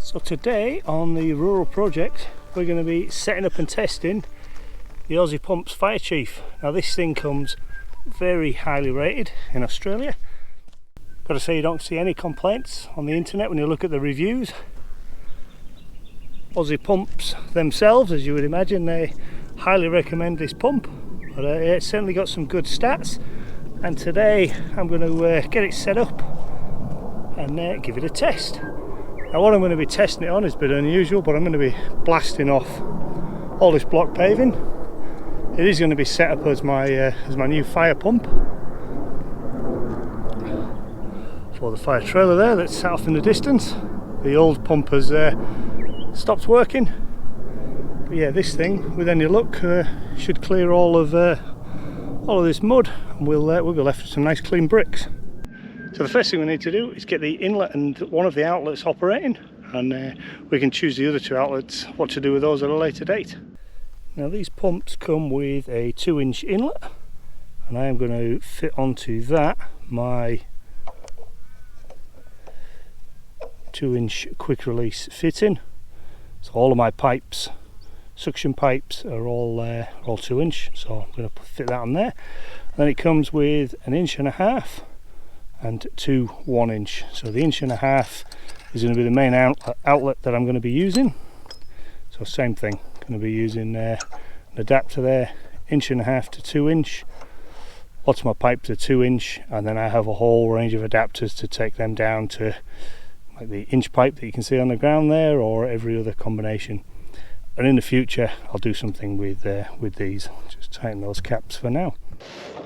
So today on the rural project we're going to be setting up and testing the Aussie Pumps FireChief. Now this thing comes very highly rated in Australia. Got to say, you don't see any complaints on the internet when you look at the reviews. Aussie Pumps themselves, as you would imagine, they highly recommend this pump, but it's certainly got some good stats. And today I'm going to get it set up and give it a test. Now what I'm going to be testing it on is a bit unusual, but I'm going to be blasting off all this block paving. It is going to be set up as my new fire pump for the fire trailer there that's set off in the distance. The old pump has stopped working, but yeah, this thing with any luck should clear all of this mud, and we'll be left with some nice clean bricks. So the first thing we need to do is get the inlet and one of the outlets operating, and we can choose the other two outlets, what to do with those at a later date. Now these pumps come with a 2-inch inlet, and I am going to fit onto that my 2-inch quick release fitting. So all of my pipes, suction pipes, are all 2-inch, so I'm going to fit that on there. And then it comes with 1.5 inches and 2 1-inch. So the 1.5 inches is going to be the main outlet that I'm going to be using. So same thing, going to be using an adapter there, 1.5 to 2-inch. Lots of my pipes are 2-inch, and then I have a whole range of adapters to take them down to like the inch pipe that you can see on the ground there, or every other combination. And in the future I'll do something with these. Just tighten those caps for now.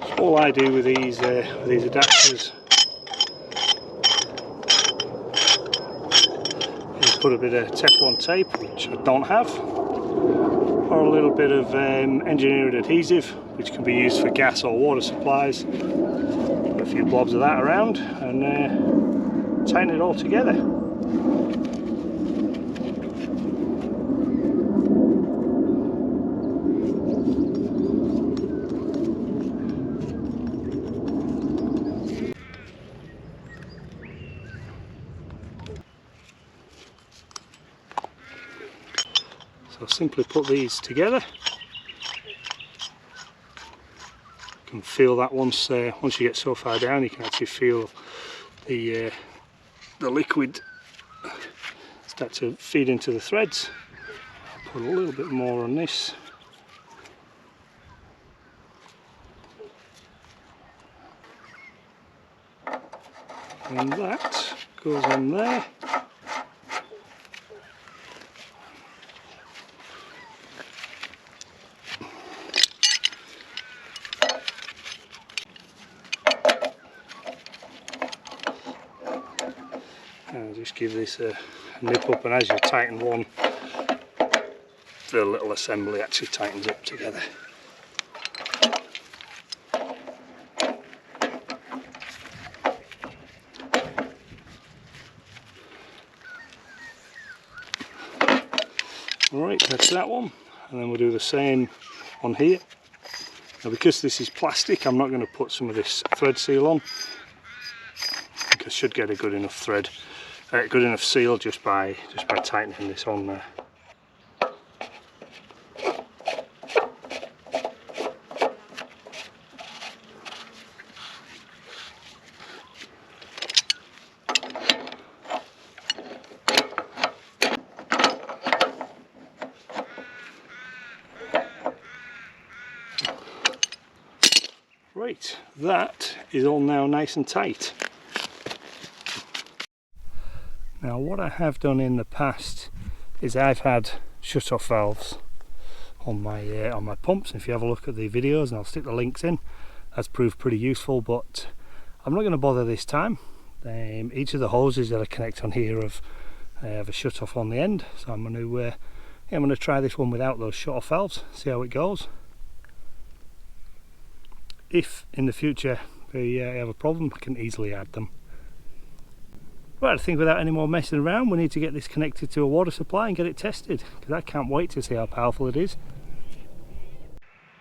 So all I do with these adapters is put a bit of Teflon tape, which I don't have, or a little bit of engineered adhesive, which can be used for gas or water supplies. Put a few blobs of that around and tighten it all together. So simply put these together. You can feel that once you get so far down, you can actually feel the liquid start to feed into the threads. I'll put a little bit more on this. And that goes on there. And just give this a nip up, and as you tighten one, the little assembly actually tightens up together. Alright, that's that one, and then we'll do the same on here. Now because this is plastic, I'm not going to put some of this thread seal on. I think I should get a good enough seal just by tightening this on there. Right, that is all now nice and tight. Now what I have done in the past is I've had shut-off valves on my pumps. If you have a look at the videos, and I'll stick the links in, that's proved pretty useful, but I'm not going to bother this time. Each of the hoses that I connect on here have a shut-off on the end, so I'm going to try this one without those shut-off valves, see how it goes. If in the future we have a problem, I can easily add them. Right, I think without any more messing around, we need to get this connected to a water supply and get it tested, because I can't wait to see how powerful it is.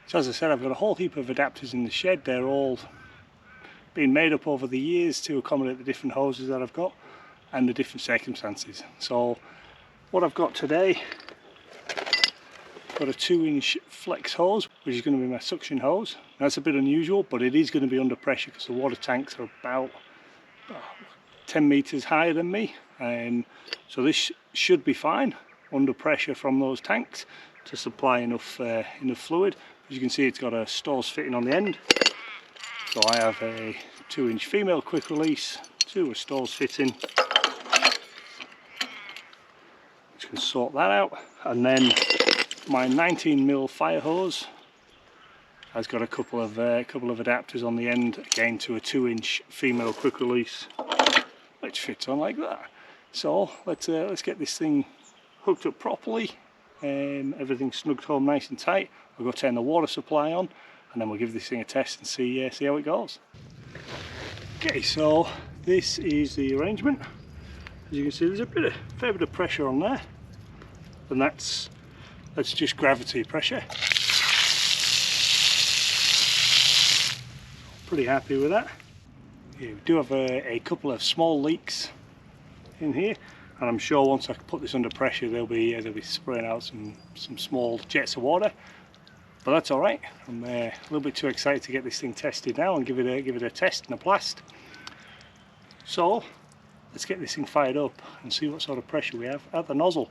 So as I said, I've got a whole heap of adapters in the shed. They're all been made up over the years to accommodate the different hoses that I've got and the different circumstances. So what I've got today, got a 2-inch flex hose, which is going to be my suction hose. That's a bit unusual, but it is going to be under pressure because the water tanks are about 10 meters higher than me, and so this should be fine under pressure from those tanks to supply enough fluid. As you can see, it's got a Stores fitting on the end, so I have a 2-inch female quick release to a Stores fitting, which can sort that out. And then my 19mm fire hose has got a couple of adapters on the end, again to a 2-inch female quick release, which fits on like that. So let's get this thing hooked up properly, everything snugged home nice and tight. We'll go turn the water supply on, and then we'll give this thing a test and see how it goes. Okay, so this is the arrangement. As you can see, there's a fair bit of pressure on there, and that's just gravity pressure. Pretty happy with that. Yeah, we do have a couple of small leaks in here, and I'm sure once I put this under pressure they'll be spraying out some small jets of water, but that's all right. I'm a little bit too excited to get this thing tested now and give it a test and a blast. So let's get this thing fired up and see what sort of pressure we have at the nozzle.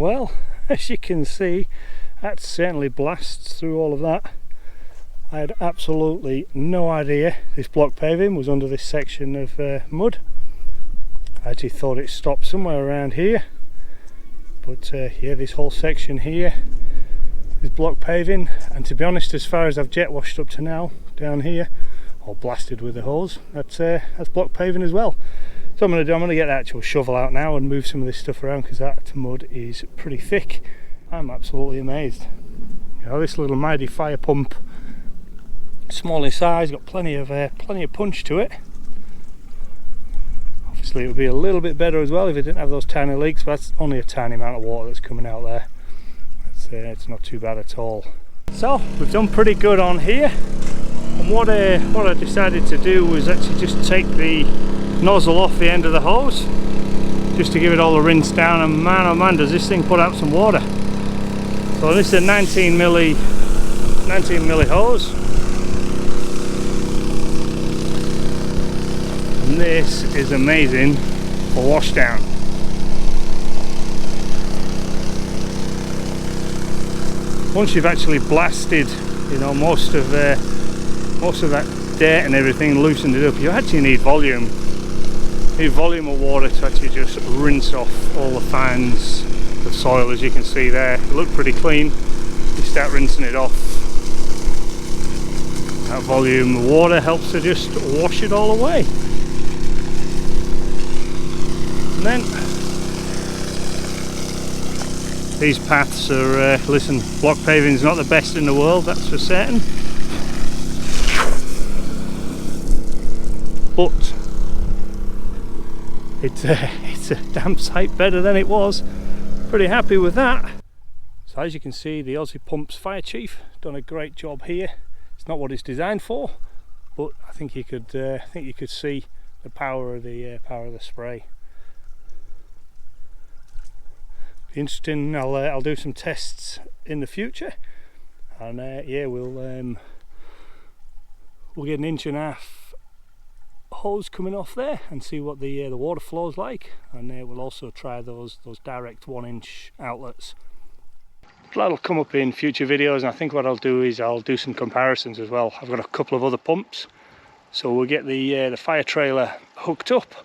Well, as you can see, that certainly blasts through all of that. I had absolutely no idea this block paving was under this section of mud. I actually thought it stopped somewhere around here, but yeah, this whole section here is block paving, and to be honest, as far as I've jet washed up to now down here, or blasted with the hose, that's block paving as well. So I'm going to get the actual shovel out now and move some of this stuff around, because that mud is pretty thick. I'm absolutely amazed. You know, this little mighty fire pump, small in size, got plenty of punch to it. Obviously it would be a little bit better as well if it didn't have those tiny leaks, but that's only a tiny amount of water that's coming out there. It's not too bad at all. So we've done pretty good on here, and what I decided to do was actually just take the nozzle off the end of the hose, just to give it all a rinse down, and man oh man does this thing put out some water. So this is a 19 milli hose, and this is amazing for washdown. Once you've actually blasted, you know, most of that dirt and everything, loosened it up, you actually need volume. You need volume of water to actually just rinse off all the fines of soil. As you can see there, it looked pretty clean. You start rinsing it off. That volume of water helps to just wash it all away. And then these paths are, listen, block paving is not the best in the world, that's for certain. But it's a damn sight better than it was. Pretty happy with that. So as you can see, the Aussie Pumps FireChief done a great job here. It's not what it's designed for, but I think you could see the power of the spray. Interesting. I'll do some tests in the future, and yeah, we'll get an 1.5 inch hose coming off there and see what the water flow is like, and we'll also try those direct 1 inch outlets. That'll come up in future videos, and I think what I'll do is I'll do some comparisons as well. I've got a couple of other pumps, so we'll get the fire trailer hooked up,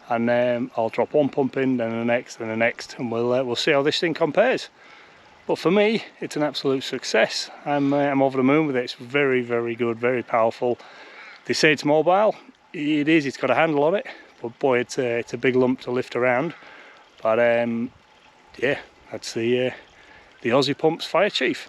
and I'll drop one pump in, then the next, and we'll see how this thing compares. But for me, it's an absolute success. I'm over the moon with it. It's very, very good, very powerful. They say it's mobile. It is. It's got a handle on it, but boy, it's a big lump to lift around. But yeah, that's the Aussie Pumps FireChief.